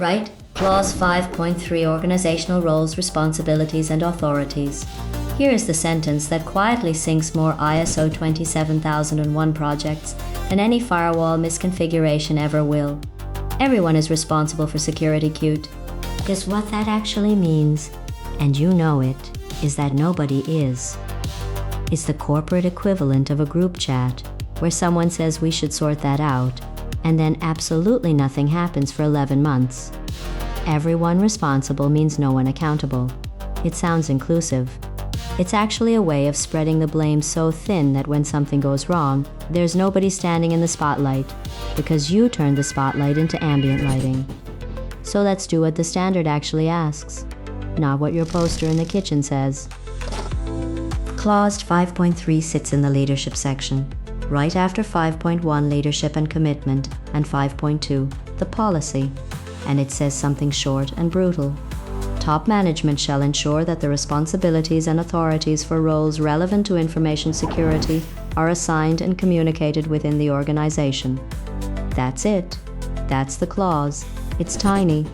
right? Clause 5.3 Organizational Roles, Responsibilities, and Authorities. Here is the sentence that quietly sinks more ISO 27001 projects than any firewall misconfiguration ever will. Everyone is responsible for security, cute. Guess what that actually means, and you know it, is that nobody is. It's the corporate equivalent of a group chat, where someone says we should sort that out, and then absolutely nothing happens for 11 months. Everyone responsible means no one accountable. It sounds inclusive. It's actually a way of spreading the blame so thin that when something goes wrong, there's nobody standing in the spotlight, because you turned the spotlight into ambient lighting. So let's do what the standard actually asks, not what your poster in the kitchen says. Clause 5.3 sits in the leadership section, right after 5.1 leadership and commitment and 5.2 the policy, and it says something short and brutal. Top management shall ensure that the responsibilities and authorities for roles relevant to information security are assigned and communicated within the organization. That's it. That's the clause. It's tiny.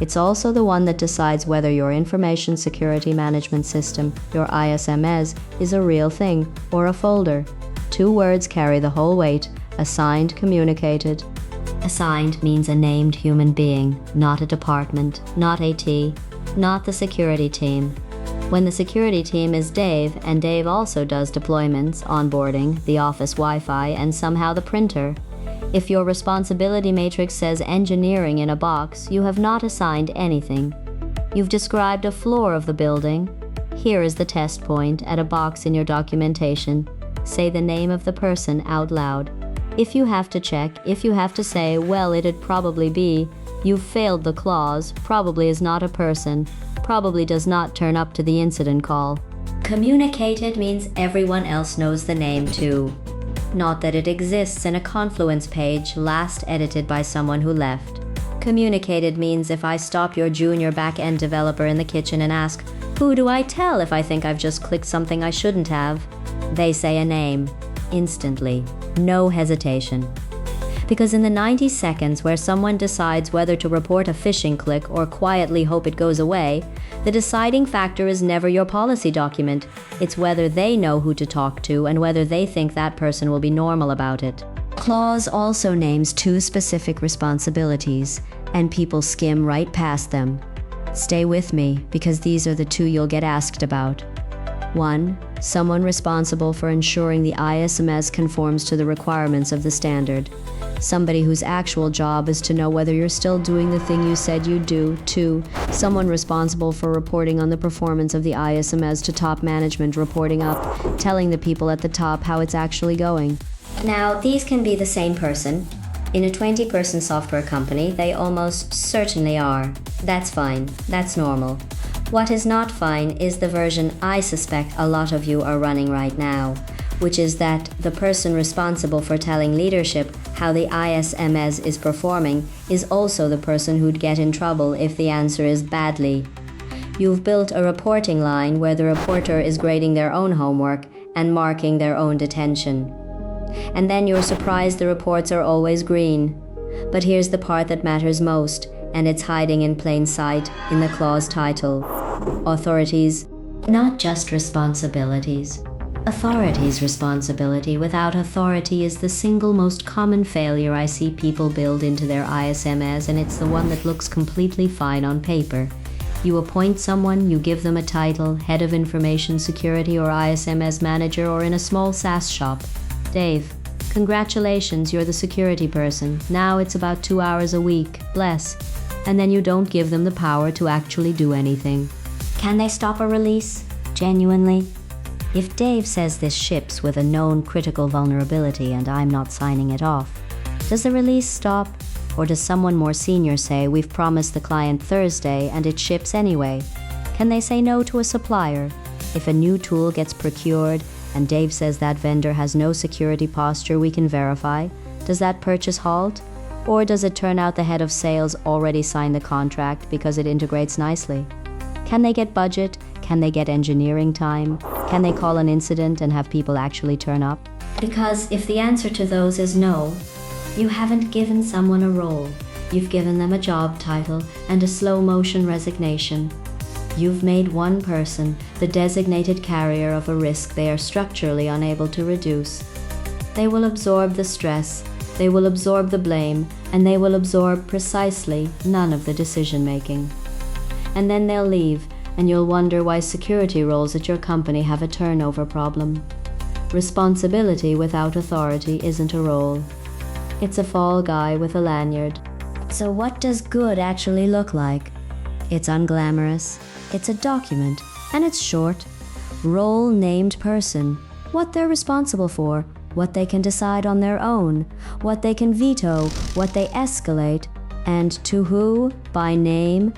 It's also the one that decides whether your information security management system, your ISMS, is a real thing or a folder. 2 words carry the whole weight: assigned, communicated. Assigned means a named human being, not a department, not AT, not the security team. When the security team is Dave, and Dave also does deployments, onboarding, the office Wi-Fi, and somehow the printer. If your responsibility matrix says engineering in a box, you have not assigned anything. You've described a floor of the building. Here is the test point at a box in your documentation. Say the name of the person out loud. If you have to check, if you have to say, well, it'd probably be, you've failed the clause, probably is not a person, probably does not turn up to the incident call. Communicated means everyone else knows the name too. Not that it exists in a Confluence page last edited by someone who left. Communicated means if I stop your junior back-end developer in the kitchen and ask, who do I tell if I think I've just clicked something I shouldn't have? They say a name. Instantly. No hesitation. Because in the 90 seconds where someone decides whether to report a phishing click or quietly hope it goes away, the deciding factor is never your policy document. It's whether they know who to talk to and whether they think that person will be normal about it. Clause also names 2 specific responsibilities, and people skim right past them. Stay with me, because these are the 2 you'll get asked about. 1. Someone responsible for ensuring the ISMS conforms to the requirements of the standard. Somebody whose actual job is to know whether you're still doing the thing you said you'd do. 2. Someone responsible for reporting on the performance of the ISMS to top management, reporting up, telling the people at the top how it's actually going. Now, these can be the same person. In a 20-person software company, they almost certainly are. That's fine. That's normal. What is not fine is the version I suspect a lot of you are running right now, which is that the person responsible for telling leadership how the ISMS is performing is also the person who'd get in trouble if the answer is badly. You've built a reporting line where the reporter is grading their own homework and marking their own detention. And then you're surprised the reports are always green. But here's the part that matters most, and it's hiding in plain sight in the clause title. Authorities, not just responsibilities. Authority's responsibility without authority is the single most common failure I see people build into their ISMS, and it's the one that looks completely fine on paper. You appoint someone, you give them a title, head of information security or ISMS manager, or in a small SaaS shop. Dave, congratulations, you're the security person. Now it's about 2 hours a week, bless. And then you don't give them the power to actually do anything. Can they stop a release? Genuinely? If Dave says this ships with a known critical vulnerability and I'm not signing it off, does the release stop? Or does someone more senior say we've promised the client Thursday and it ships anyway? Can they say no to a supplier? If a new tool gets procured and Dave says that vendor has no security posture we can verify, does that purchase halt? Or does it turn out the head of sales already signed the contract because it integrates nicely? Can they get budget? Can they get engineering time? Can they call an incident and have people actually turn up? Because if the answer to those is no, you haven't given someone a role. You've given them a job title and a slow-motion resignation. You've made one person the designated carrier of a risk they are structurally unable to reduce. They will absorb the stress, they will absorb the blame, and they will absorb precisely none of the decision-making. And then they'll leave, and you'll wonder why security roles at your company have a turnover problem. Responsibility without authority isn't a role. It's a fall guy with a lanyard. So what does good actually look like? It's unglamorous, it's a document, and it's short. Role named person, what they're responsible for, what they can decide on their own, what they can veto, what they escalate, and to who, by name,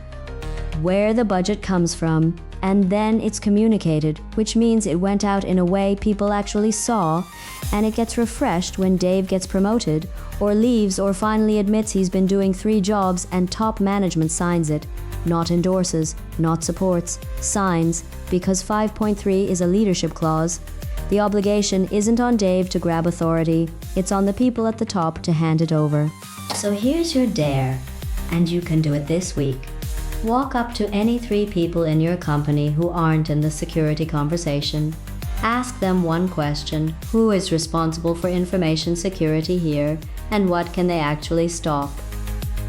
where the budget comes from, and then it's communicated, which means it went out in a way people actually saw, and it gets refreshed when Dave gets promoted, or leaves, or finally admits he's been doing 3 jobs and top management signs it, not endorses, not supports, signs, because 5.3 is a leadership clause. The obligation isn't on Dave to grab authority, it's on the people at the top to hand it over. So here's your dare, and you can do it this week. Walk up to any 3 people in your company who aren't in the security conversation. Ask them one question: who is responsible for information security here, and what can they actually stop?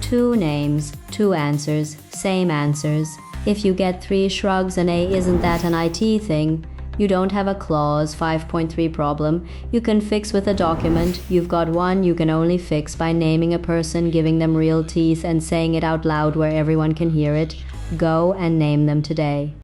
2 names, 2 answers, same answers. If you get 3 shrugs and a "isn't that an IT thing," you don't have a clause 5.3 problem you can fix with a document. You've got one you can only fix by naming a person, giving them real teeth, and saying it out loud where everyone can hear it. Go and name them today.